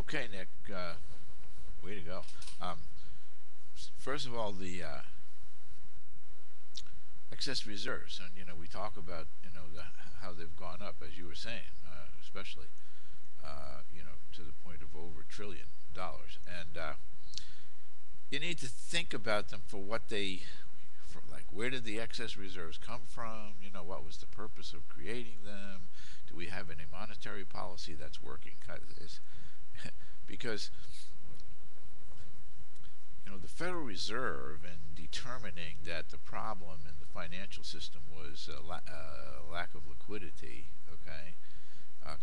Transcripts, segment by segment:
Okay, Nick. Way to go. Um, First of all, the excess reserves, and we talk about how they've gone up, as you were saying, especially to the point of over $1 trillion, and you need to think about them for what they, for like where did the excess reserves come from? What was the purpose of creating them? Do we have any monetary policy that's working? Because the Federal Reserve, in determining that the problem in the financial system was a lack of liquidity, okay,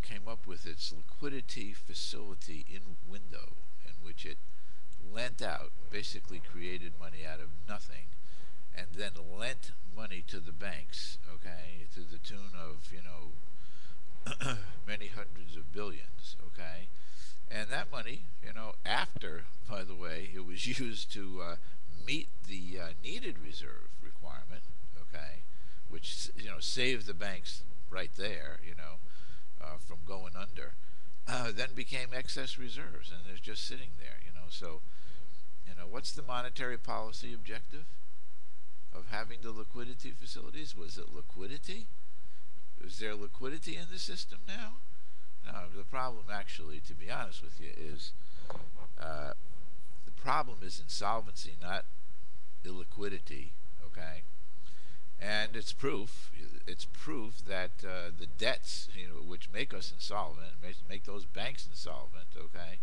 came up with its liquidity facility in window, in which it lent out, basically created money out of nothing, and then lent money to the banks, okay, to the tune of many hundreds of billions, okay, and that money, after, by the way, it was used to meet the needed reserve requirement, okay, which saved the banks right there, from going under, then became excess reserves, and they're just sitting there, So, what's the monetary policy objective of having the liquidity facilities? Was it liquidity? Is there liquidity in the system now? No, the problem, actually, to be honest with you, is the problem is insolvency, not illiquidity. Okay, and it's proof. It's proof that the debts, which make us insolvent, make those banks insolvent. Okay,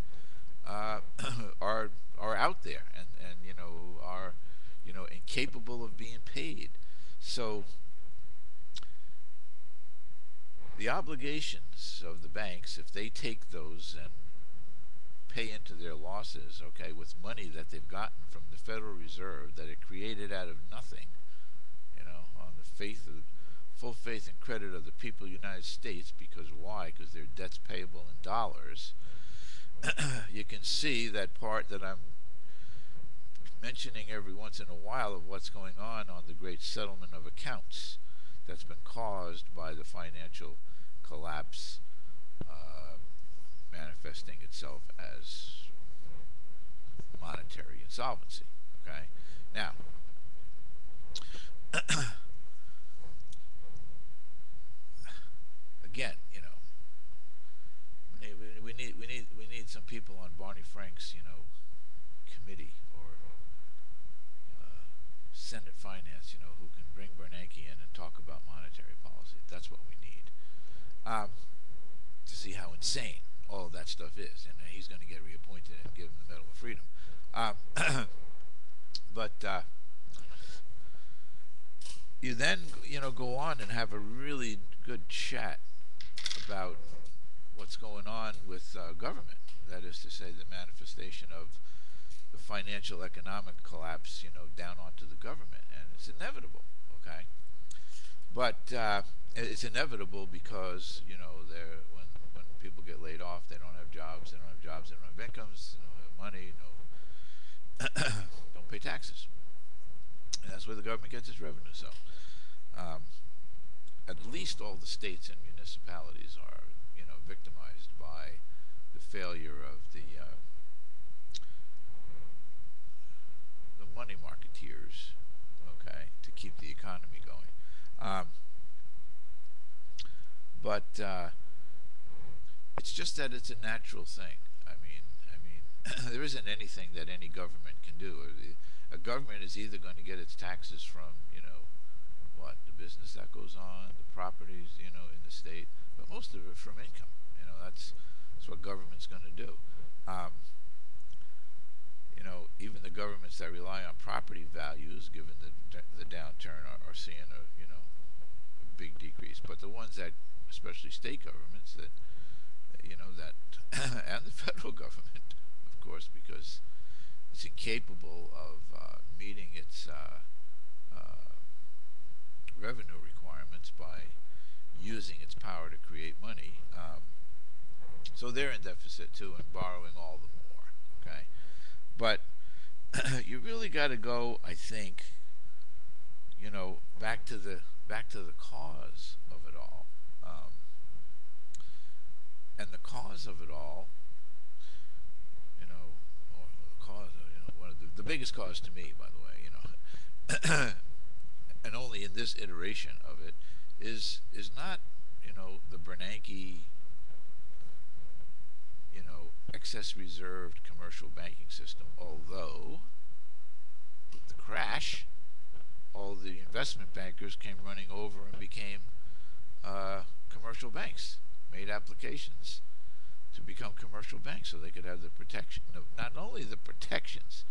are out there, and are incapable of being paid. So the obligations of the banks, if they take those and pay into their losses, okay, with money that they've gotten from the Federal Reserve that it created out of nothing, on the full faith and credit of the people of the United States, because why? Because their debt's payable in dollars. You can see that part that I'm mentioning every once in a while of what's going on the great settlement of accounts that's been caused by the financial collapse, manifesting itself as monetary insolvency. Okay, now again, we need some people on Barney Frank's committee, or Senate Finance, who can bring Bernanke in and talk about monetary policy. That's what we need, to see how insane all of that stuff is. And he's going to get reappointed and give him the Medal of Freedom. But you then, go on and have a really good chat about what's going on with government. That is to say, the manifestation of the financial economic collapse, down onto the government, and it's inevitable. Okay, but it's inevitable because when people get laid off, they don't have jobs. They don't have jobs. They don't have incomes. They don't have money. Don't pay taxes, and that's where the government gets its revenue. So, at least all the states and municipalities are, victimized by the failure of the money marketeers, okay, to keep the economy going. But it's just that it's a natural thing. I mean, there isn't anything that any government can do. A government is either going to get its taxes from, the business that goes on, the properties, in the state, but most of it from income. That's what government's going to do. Even the governments that rely on property values, given the downturn, are seeing a big decrease. But the ones that, especially state governments, that and the federal government, of course, because it's incapable of meeting its revenue requirements by using its power to create money. So they're in deficit too, and borrowing all the more. Okay, but you really got to go, I think, back to the cause of it all, and the cause of it all cause, one of the biggest cause to me, by the way, and only in this iteration of it, is not, the Bernanke, excess reserved commercial banking system. Although, with the crash, all the investment bankers came running over and became commercial banks, made applications to become commercial banks so they could have the protection of not only the protections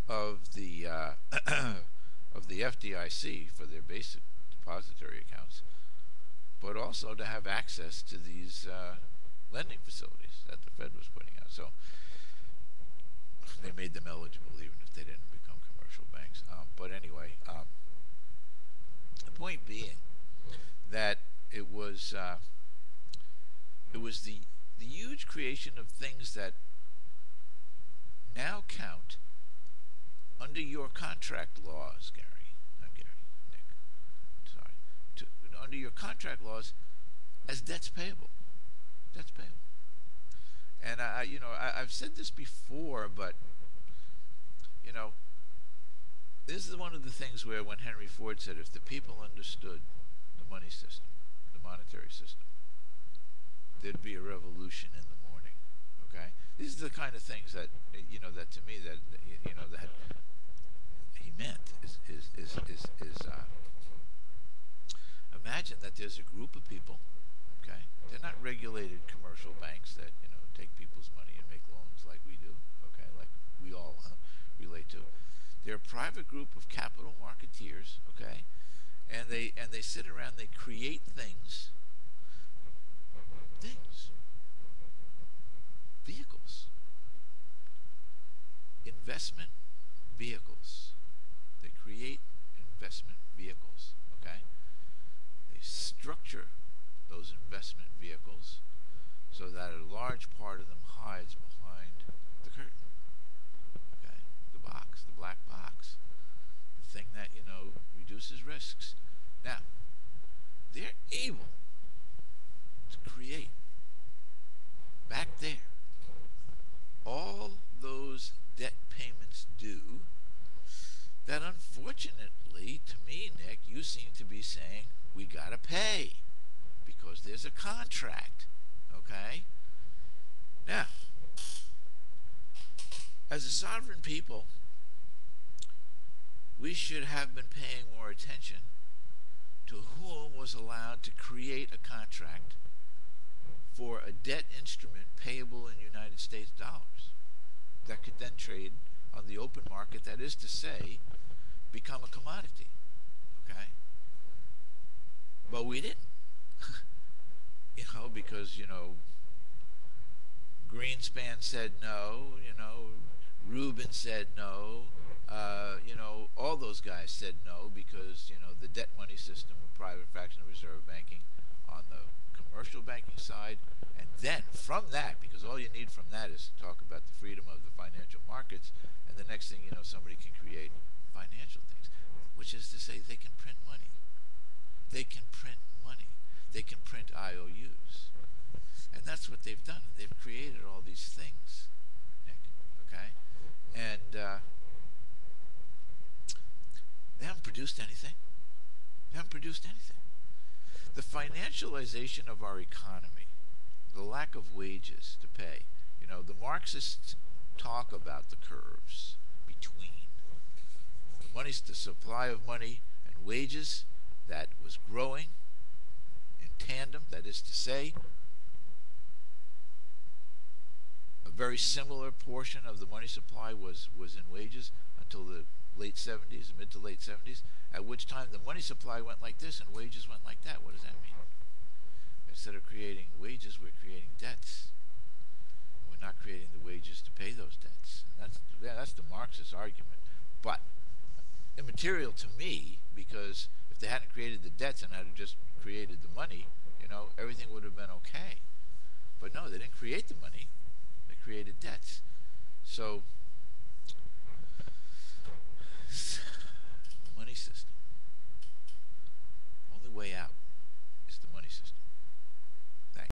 of the of the FDIC for their basic depository accounts, but also to have access to these lending facilities that the Fed was putting out. So they made them eligible even if they didn't become commercial banks. But anyway, the point being that it was the huge creation of things that now count under your contract laws, Nick, sorry, under your contract laws as debts payable. Debts payable. And I've said this before, but this is one of the things where when Henry Ford said, if the people understood the money system, the monetary system, there'd be a revolution in the morning. Okay, these are the kind of things that that to me that that he meant is imagine that there's a group of people. Okay, they're not regulated commercial banks that take people's money and make loans like we do. Okay, like we all relate to. They're a private group of capital marketeers. Okay, and they sit around, they create things, vehicles, investment vehicles. They create investment vehicles. Okay, they structure those investment vehicles so that a large part of them hides behind the curtain. Okay, the box, the black box, the thing that reduces risks. Now, they're able to create back there all those debt payments due that, unfortunately, to me, Nick, you seem to be saying we gotta pay because there's a contract. Okay? Now, as a sovereign people, we should have been paying more attention to whom was allowed to create a contract for a debt instrument payable in United States dollars that could then trade on the open market, that is to say, become a commodity. Okay? But we didn't. Because, Greenspan said no, Rubin said no, all those guys said no because, the debt money system with private fractional reserve banking on the commercial banking side, and then from that, because all you need from that is to talk about the freedom of the financial markets, and the next thing you know, somebody can create financial things, which is to say they can print money. They can print money. They can print IOUs. And that's what they've done. They've created all these things, Nick, okay? And they haven't produced anything. They haven't produced anything. The financialization of our economy, the lack of wages to pay. The Marxists talk about the curves between the supply of money and wages that was growing in tandem, that is to say, a very similar portion of the money supply was in wages until the late 70s, mid to late 70s, at which time the money supply went like this and wages went like that. What does that mean? Instead of creating wages, we're creating debts. We're not creating the wages to pay those debts. That's the Marxist argument. But immaterial to me, because if they hadn't created the debts and had just created the money, everything would have been okay. But no, they didn't create the money. They created debts. So, the money system, only way out